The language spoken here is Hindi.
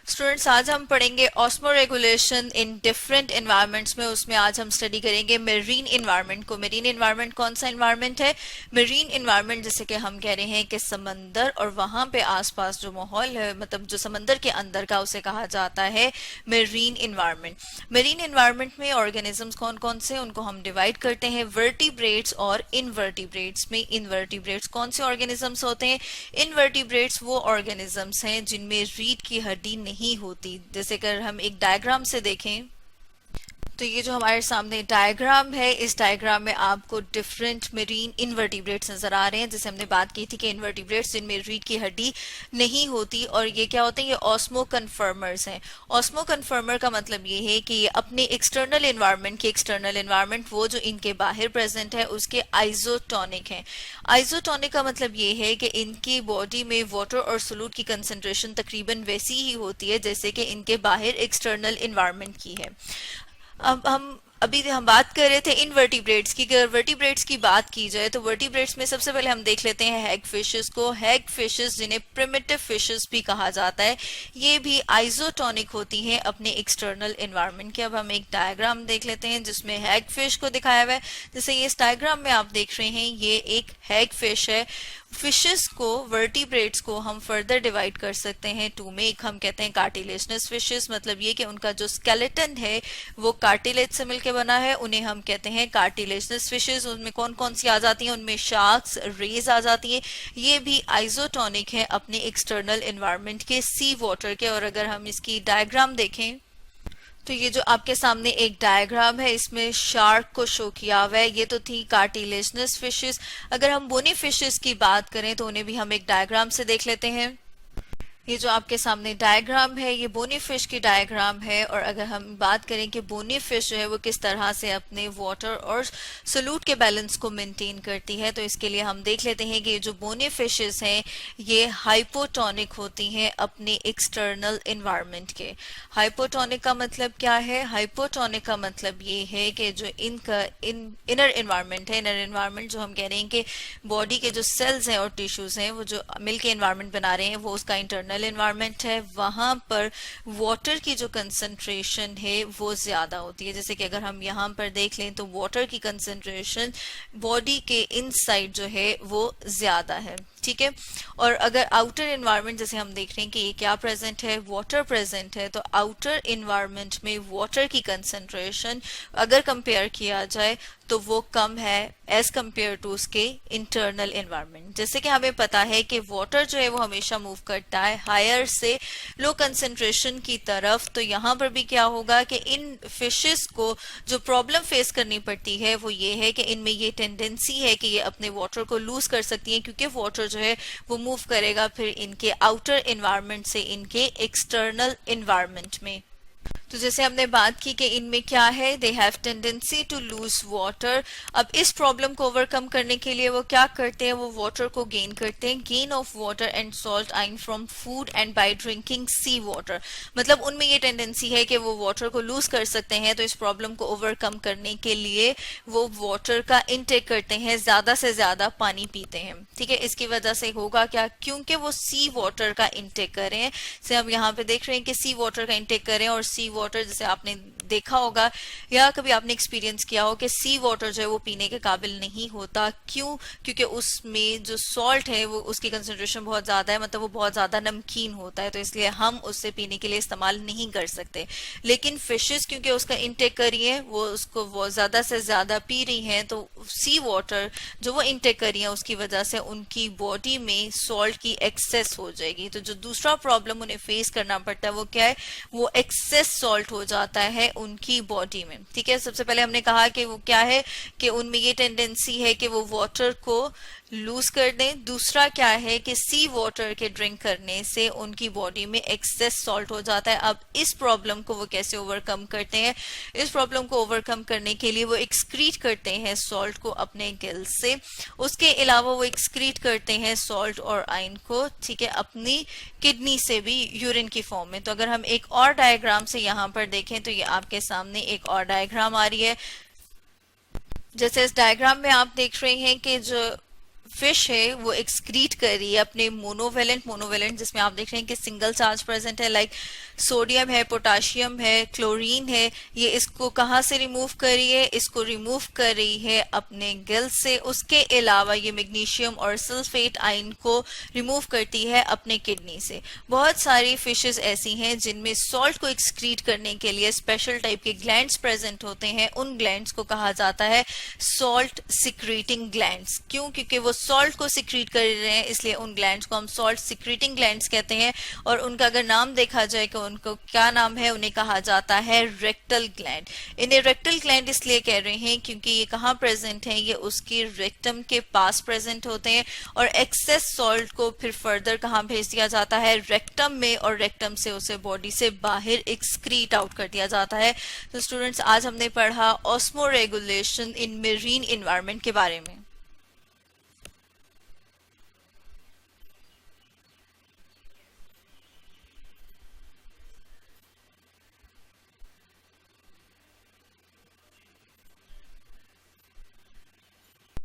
स्टूडेंट्स, आज हम पढ़ेंगे osmo regulation in different environments में। उसमें आज हम स्टडी करेंगे मेरीन एनवायरनमेंट को। मेरीन एनवायरनमेंट कौन सा एनवायरनमेंट है? मेरीन एनवायरनमेंट जैसे कि हम कह रहे हैं कि समंदर और वहां पे आसपास जो माहौल है, मतलब जो समंदर के अंदर का, उसे कहा जाता है मेरीन एनवायरनमेंट। मेरीन एनवायरनमेंट में ऑर्गेनिजम्स कौन कौन से, उनको हम डिवाइड करते हैं वर्टिब्रेट्स और इनवर्टिब्रेट्स में। इनवर्टिब्रेट्स कौन से ऑर्गेनिजम्स होते हैं? इनवर्टिब्रेट्स वो ऑर्गेनिजम्स हैं जिनमें रीढ़ की हड्डी नहीं होती। जैसे अगर हम एक डायग्राम से देखें तो ये जो हमारे सामने डायग्राम है, इस डायग्राम में आपको डिफरेंट मेरीन इनवर्टिब्रेट्स नजर आ रहे हैं। जैसे हमने बात की थी कि इनवर्टिब्रेट्स जिनमें रीढ़ की हड्डी नहीं होती, और ये क्या होते हैं? ये ऑस्मो कन्फर्मर्स हैं। ऑस्मो कन्फर्मर का मतलब ये है कि ये अपने एक्सटर्नल एनवायरनमेंट के एक्सटर्नल एनवायरनमेंट, वो जो इनके बाहर प्रेजेंट है, उसके आइसोटोनिक हैं। आइसोटोनिक का मतलब ये है कि इनकी बॉडी में वाटर और सोलूट की कंसंट्रेशन तकरीबन वैसी ही होती है जैसे कि इनके बाहर एक्सटर्नल एनवायरनमेंट की है। अब हम बात कर रहे थे इनवर्टिब्रेट्स की। अगर वर्टिब्रेट्स की बात की जाए तो वर्टिब्रेट्स में सबसे पहले हम देख लेते हैं हैग फिशेस को। हैग फिशेस जिन्हें प्रिमिटिव फिशेस भी कहा जाता है, ये भी आइसोटोनिक होती हैं अपने एक्सटर्नल एनवायरनमेंट के। अब हम एक डायग्राम देख लेते हैं जिसमें हैग फिश को दिखाया हुआ है। जैसे ये इस डायग्राम में आप देख रहे हैं, ये एक हैग फिश है। फिशेस को, वर्टिब्रेट्स को हम फर्दर डिवाइड कर सकते हैं टू में। एक हम कहते हैं कार्टिलेजनस फिशेस, मतलब ये कि उनका जो स्केलेटन है वो कार्टिलेज से मिलकर बना है, उन्हें हम कहते हैं कार्टिलेजनस फिशेस। उनमें कौन कौन सी आ जाती हैं? उनमें शार्क्स, रेज आ जाती है। ये भी आइसोटोनिक है अपने एक्सटर्नल एनवायरनमेंट के, सी वाटर के। और अगर हम इसकी डायग्राम देखें तो ये जो आपके सामने एक डायग्राम है, इसमें शार्क को शो किया हुआ है। ये तो थी कार्टिलेजनस फिशेस। अगर हम बोनी फिशेस की बात करें तो उन्हें भी हम एक डायग्राम से देख लेते हैं। ये जो आपके सामने डायग्राम है, ये बोनी फिश की डायग्राम है। और अगर हम बात करें कि बोनी फिश जो है वो किस तरह से अपने वाटर और सोलूट के बैलेंस को मेंटेन करती है, तो इसके लिए हम देख लेते हैं कि ये जो बोनी फिशेस हैं ये हाइपोटोनिक होती हैं अपने एक्सटर्नल एनवायरनमेंट के। हाइपोटोनिक का मतलब क्या है? हाइपोटोनिक का मतलब ये है कि जो इनका इनर एनवायरनमेंट है, इनर एनवायरनमेंट जो हम कह रहे हैं कि बॉडी के जो सेल्स हैं और टिश्यूज हैं, वो जो मिलके एनवायरनमेंट बना रहे हैं, वो उसका इंटरनल एनवायरनमेंट है। वहां पर वाटर की जो कंसंट्रेशन है वो ज्यादा होती है। जैसे कि अगर हम यहाँ पर देख लें तो वाटर की कंसंट्रेशन बॉडी के इनसाइड जो है वो ज्यादा है, ठीक है। और अगर आउटर एनवायरनमेंट, जैसे हम देख रहे हैं कि ये क्या प्रेजेंट है? वाटर प्रेजेंट है। तो आउटर एनवायरनमेंट में वाटर की कंसंट्रेशन अगर कंपेयर किया जाए तो वो कम है एज कंपेयर टू उसके इंटरनल एनवायरनमेंट। जैसे कि हमें पता है कि वाटर जो है वो हमेशा मूव करता है हायर से लो कंसंट्रेशन की तरफ। तो यहाँ पर भी क्या होगा कि इन फिशेस को जो प्रॉब्लम फेस करनी पड़ती है वो ये है कि इनमें ये टेंडेंसी है कि ये अपने वाटर को लूज कर सकती हैं, क्योंकि वाटर जो है वो मूव करेगा फिर इनके आउटर एनवायरनमेंट से इनके एक्सटर्नल एनवायरनमेंट में। तो जैसे हमने बात की कि इनमें क्या है, they have tendency to lose water. अब इस प्रॉब्लम को ओवरकम करने के लिए वो क्या करते हैं? वो वाटर को गेन करते हैं। Gain of water and salt ion from food and by drinking sea water. मतलब उनमें ये टेंडेंसी है कि वो वाटर को लूज कर सकते हैं। तो इस प्रॉब्लम को ओवरकम करने के लिए वो वाटर का इनटेक करते हैं, ज्यादा से ज्यादा पानी पीते हैं, ठीक है। इसकी वजह से होगा क्या? क्योंकि वो सी वाटर का इनटेक कर रहे हैं। से हम यहाँ पे देख रहे हैं कि सी वाटर का इनटेक कर रहे हैं। और सी वाटर, जैसे आपने देखा होगा या कभी आपने एक्सपीरियंस किया हो कि सी वाटर जो है वो पीने के काबिल नहीं होता। क्यों? क्योंकि उसमें जो सॉल्ट है वो, उसकी कंसंट्रेशन बहुत ज्यादा है, मतलब वो बहुत ज्यादा नमकीन होता है। तो इसलिए हम उससे पीने के लिए इस्तेमाल नहीं कर सकते। लेकिन फिशेस क्योंकि उसका इनटेक कर रही है, वो उसको वो ज्यादा से ज्यादा पी रही हैं, तो सी वाटर जो वो इनटेक कर रही है उसकी वजह से उनकी बॉडी में सॉल्ट की एक्सेस हो जाएगी। तो जो दूसरा प्रॉब्लम उन्हें फेस करना पड़ता है वो क्या है? वो एक्सेस सॉल्ट हो जाता है उनकी बॉडी में, ठीक है। सबसे पहले हमने कहा कि वो क्या है कि उनमें ये टेंडेंसी है कि वो वाटर को लूज कर दें। दूसरा क्या है कि सी वाटर के ड्रिंक करने से उनकी बॉडी में एक्सेस सॉल्ट हो जाता है। अब इस प्रॉब्लम को वो कैसे ओवरकम करते हैं? इस प्रॉब्लम को ओवरकम करने के लिए वो एक्सक्रीट करते हैं सॉल्ट को अपने गिल्स से। उसके अलावा वो एक्सक्रीट करते हैं सॉल्ट और आयन को, ठीक है, अपनी किडनी से भी यूरिन की फॉर्म में। तो अगर हम एक और डायग्राम से यहाँ पर देखें तो ये आपके सामने एक और डायग्राम आ रही है। जैसे इस डायग्राम में आप देख रहे हैं कि जो फिश है वो एक्सक्रीट कर रही है अपने मोनोवेलेंट जिसमें आप देख रहे हैं कि सिंगल चार्ज प्रेजेंट है, लाइक सोडियम है, पोटाशियम है, क्लोरीन है, ये इसको कहाँ से रिमूव कर रही है? इसको रिमूव कर रही है अपने गिल से। उसके अलावा ये मैग्नीशियम और सल्फेट आयन को रिमूव करती है अपने किडनी से। बहुत सारी फिशेस ऐसी हैं जिनमें सॉल्ट को एक्सक्रीट करने के लिए स्पेशल टाइप के ग्लैंड्स प्रेजेंट होते हैं। उन ग्लैंड्स को कहा जाता है सॉल्ट सिक्रीटिंग ग्लैंड्स। क्यों? क्योंकि वो सॉल्ट को सिक्रीट कर रहे हैं, इसलिए उन ग्लैंड्स को हम सॉल्ट सिक्रीटिंग ग्लैंड्स कहते हैं। और उनका अगर नाम देखा जाए कि उनको क्या नाम है, उन्हें कहा जाता है रेक्टल ग्लैंड। इन्हें रेक्टल ग्लैंड इसलिए कह रहे हैं क्योंकि ये कहाँ प्रेजेंट है? ये उसकी रेक्टम के पास प्रेजेंट होते हैं। और एक्सेस सॉल्ट को फिर फर्दर कहाँ भेज दिया जाता है? रेक्टम में, और रेक्टम से उसे बॉडी से बाहर एक्सक्रीट आउट कर दिया जाता है। तो स्टूडेंट्स, आज हमने पढ़ा ऑस्मोरेगुलेशन इन मेरीन एनवायरनमेंट के बारे में।